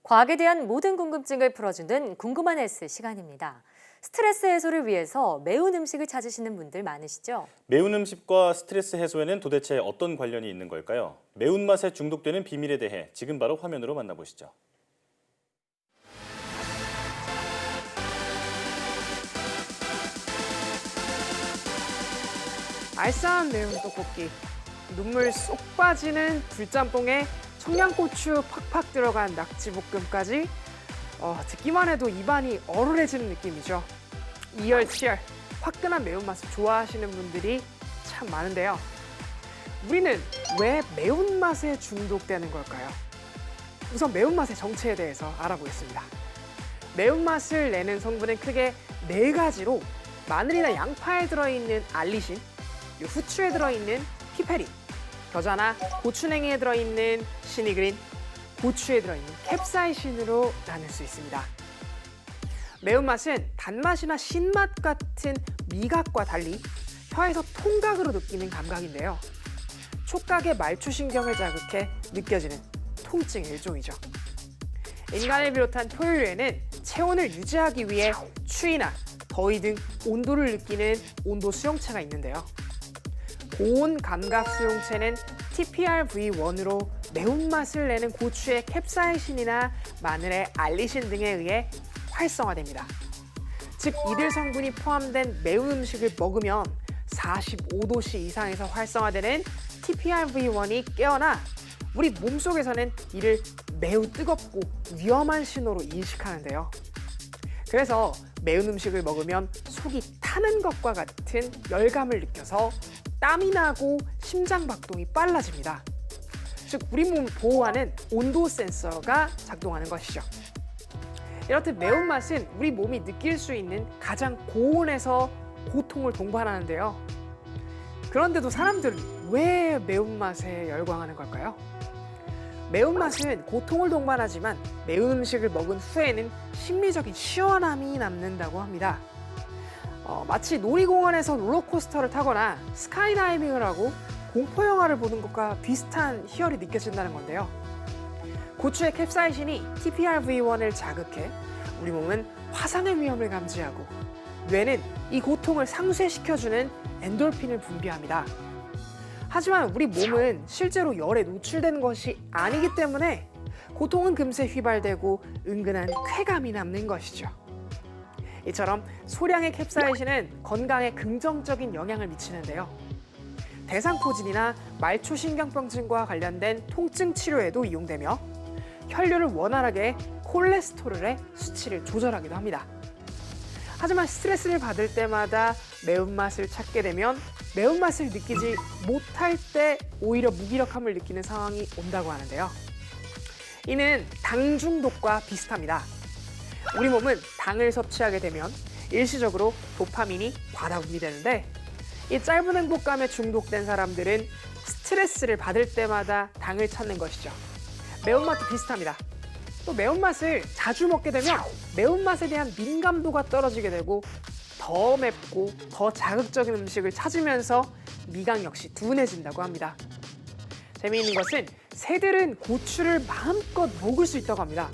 A: 과학에 대한 모든 궁금증을 풀어주는 궁금한 헬스 시간입니다. 스트레스 해소를 위해서 매운 음식을 찾으시는 분들 많으시죠?
B: 매운 음식과 스트레스 해소에는 도대체 어떤 관련이 있는 걸까요? 매운맛에 중독되는 비밀에 대해 지금 바로 화면으로 만나보시죠.
D: 알싸한 매운 떡볶이, 눈물 쏙 빠지는 불짬뽕에 청양고추 팍팍 들어간 낙지볶음까지 듣기만 해도 입안이 얼얼해지는 느낌이죠. 이열치열, 화끈한 매운맛을 좋아하시는 분들이 참 많은데요. 우리는 왜 매운맛에 중독되는 걸까요? 우선 매운맛의 정체에 대해서 알아보겠습니다. 매운맛을 내는 성분은 크게 4가지로 마늘이나 양파에 들어있는 알리신, 후추에 들어있는 피페린, 겨자나 고추냉이에 들어있는 시니그린, 고추에 들어있는 캡사이신으로 나눌 수 있습니다. 매운맛은 단맛이나 신맛 같은 미각과 달리 혀에서 통각으로 느끼는 감각인데요. 촉각의 말초신경을 자극해 느껴지는 통증의 일종이죠. 인간을 비롯한 포유류에는 체온을 유지하기 위해 추위나 더위 등 온도를 느끼는 온도 수용체가 있는데요. 고온 감각 수용체는 TPRV1으로 매운맛을 내는 고추의 캡사이신이나 마늘의 알리신 등에 의해 활성화됩니다. 즉 이들 성분이 포함된 매운 음식을 먹으면 45도씨 이상에서 활성화되는 TPRV1이 깨어나 우리 몸속에서는 이를 매우 뜨겁고 위험한 신호로 인식하는데요. 그래서 매운 음식을 먹으면 속이 타는 것과 같은 열감을 느껴서 땀이 나고 심장박동이 빨라집니다. 즉 우리 몸을 보호하는 온도 센서가 작동하는 것이죠. 이렇듯 매운맛은 우리 몸이 느낄 수 있는 가장 고온에서 고통을 동반하는데요. 그런데도 사람들은 왜 매운맛에 열광하는 걸까요? 매운맛은 고통을 동반하지만 매운 음식을 먹은 후에는 심리적인 시원함이 남는다고 합니다. 마치 놀이공원에서 롤러코스터를 타거나 스카이다이빙을 하고 공포영화를 보는 것과 비슷한 희열이 느껴진다는 건데요. 고추의 캡사이신이 TPRV1을 자극해 우리 몸은 화상의 위험을 감지하고 뇌는 이 고통을 상쇄시켜주는 엔돌핀을 분비합니다. 하지만 우리 몸은 실제로 열에 노출된 것이 아니기 때문에 고통은 금세 휘발되고 은근한 쾌감이 남는 것이죠. 이처럼 소량의 캡사이신은 건강에 긍정적인 영향을 미치는데요. 대상포진이나 말초신경병증과 관련된 통증 치료에도 이용되며 혈류를 원활하게 콜레스테롤의 수치를 조절하기도 합니다. 하지만 스트레스를 받을 때마다 매운맛을 찾게 되면 매운맛을 느끼지 못할 때 오히려 무기력함을 느끼는 상황이 온다고 하는데요. 이는 당 중독과 비슷합니다. 우리 몸은 당을 섭취하게 되면 일시적으로 도파민이 과다 분비되는데 이 짧은 행복감에 중독된 사람들은 스트레스를 받을 때마다 당을 찾는 것이죠. 매운맛도 비슷합니다. 또 매운맛을 자주 먹게 되면 매운맛에 대한 민감도가 떨어지게 되고 더 맵고 더 자극적인 음식을 찾으면서 미각 역시 둔해진다고 합니다. 재미있는 것은 새들은 고추를 마음껏 먹을 수 있다고 합니다.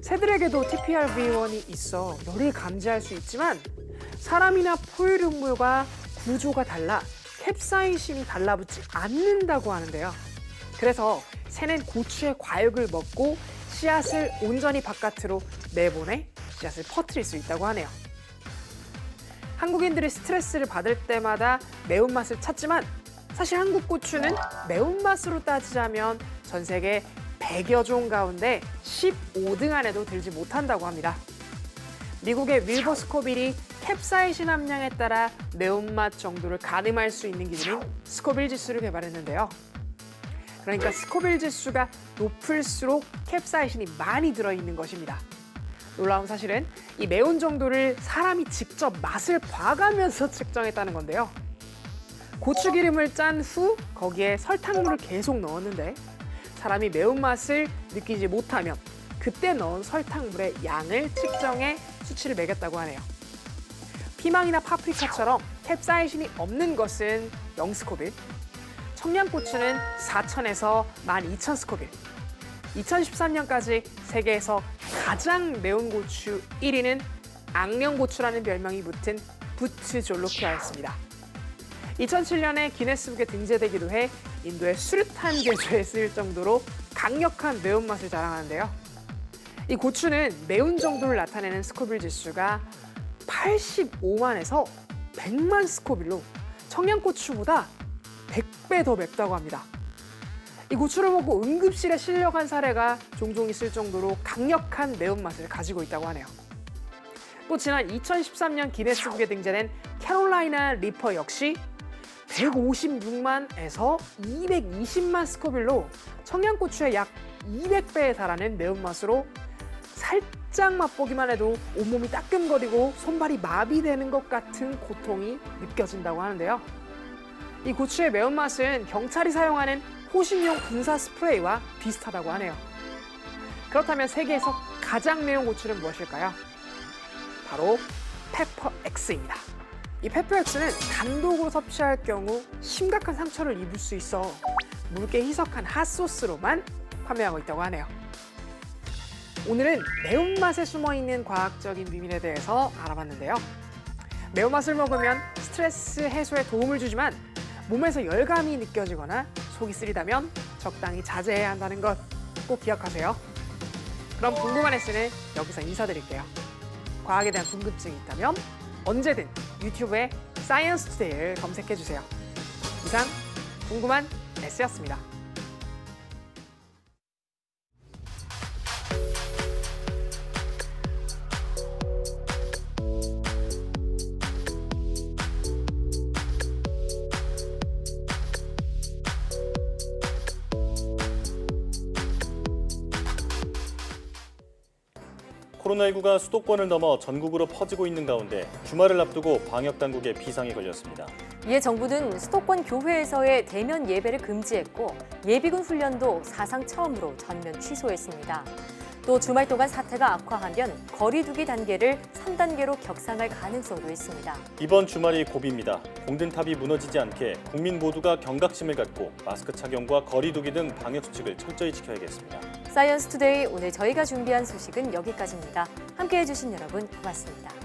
D: 새들에게도 TPRV1이 있어 열을 감지할 수 있지만 사람이나 포유류물과 구조가 달라 캡사이신이 달라붙지 않는다고 하는데요. 그래서 새는 고추의 과육을 먹고 씨앗을 온전히 바깥으로 내보내 씨앗을 퍼뜨릴 수 있다고 하네요. 한국인들이 스트레스를 받을 때마다 매운맛을 찾지만 사실 한국 고추는 매운맛으로 따지자면 전 세계 100여 종 가운데 15등 안에도 들지 못한다고 합니다. 미국의 윌버 스코빌이 캡사이신 함량에 따라 매운맛 정도를 가늠할 수 있는 기준인 스코빌 지수를 개발했는데요. 그러니까 스코빌 지수가 높을수록 캡사이신이 많이 들어있는 것입니다. 놀라운 사실은 이 매운 정도를 사람이 직접 맛을 봐가면서 측정했다는 건데요. 고추기름을 짠 후 거기에 설탕물을 계속 넣었는데 사람이 매운맛을 느끼지 못하면 그때 넣은 설탕물의 양을 측정해 수치를 매겼다고 하네요. 피망이나 파프리카처럼 캡사이신이 없는 것은 0스코빌, 청양고추는 4,000에서 12,000스코빌, 2013년까지 세계에서 가장 매운 고추 1위는 악령고추라는 별명이 붙은 부트졸로키아였습니다. 2007년에 기네스북에 등재되기도 해 인도의 수류탄 제조에 쓰일 정도로 강력한 매운맛을 자랑하는데요. 이 고추는 매운 정도를 나타내는 스코빌 지수가 85만에서 100만 스코빌로 청양고추보다 100배 더 맵다고 합니다. 이 고추를 먹고 응급실에 실려간 사례가 종종 있을 정도로 강력한 매운맛을 가지고 있다고 하네요. 또 지난 2013년 기네스북에 등재된 캐롤라이나 리퍼 역시 156만에서 220만 스코빌로 청양고추의 약 200배에 달하는 매운맛으로 살짝 맛보기만 해도 온몸이 따끔거리고 손발이 마비되는 것 같은 고통이 느껴진다고 하는데요. 이 고추의 매운맛은 경찰이 사용하는 호신용 군사 스프레이와 비슷하다고 하네요. 그렇다면 세계에서 가장 매운 고추는 무엇일까요? 바로 페퍼엑스입니다. 이 페퍼엑스는 단독으로 섭취할 경우 심각한 상처를 입을 수 있어 묽게 희석한 핫소스로만 판매하고 있다고 하네요. 오늘은 매운맛에 숨어있는 과학적인 비밀에 대해서 알아봤는데요. 매운맛을 먹으면 스트레스 해소에 도움을 주지만 몸에서 열감이 느껴지거나 속이 쓰리다면 적당히 자제해야 한다는 것 꼭 기억하세요. 그럼 궁금한 S는 여기서 인사드릴게요. 과학에 대한 궁금증이 있다면 언제든 유튜브에 사이언스 투데이를 검색해주세요. 이상 궁금한 S였습니다.
B: 코로나19가 수도권을 넘어 전국으로 퍼지고 있는 가운데 주말을 앞두고 방역당국의 비상이 걸렸습니다.
A: 이에 정부는 수도권 교회에서의 대면 예배를 금지했고 예비군 훈련도 사상 처음으로 전면 취소했습니다. 또 주말 동안 사태가 악화하면 거리 두기 단계를 3단계로 격상할 가능성도 있습니다.
B: 이번 주말이 고비입니다. 공든탑이 무너지지 않게 국민 모두가 경각심을 갖고 마스크 착용과 거리 두기 등 방역 수칙을 철저히 지켜야겠습니다.
A: 사이언스 투데이 오늘 저희가 준비한 소식은 여기까지입니다. 함께해 주신 여러분 고맙습니다.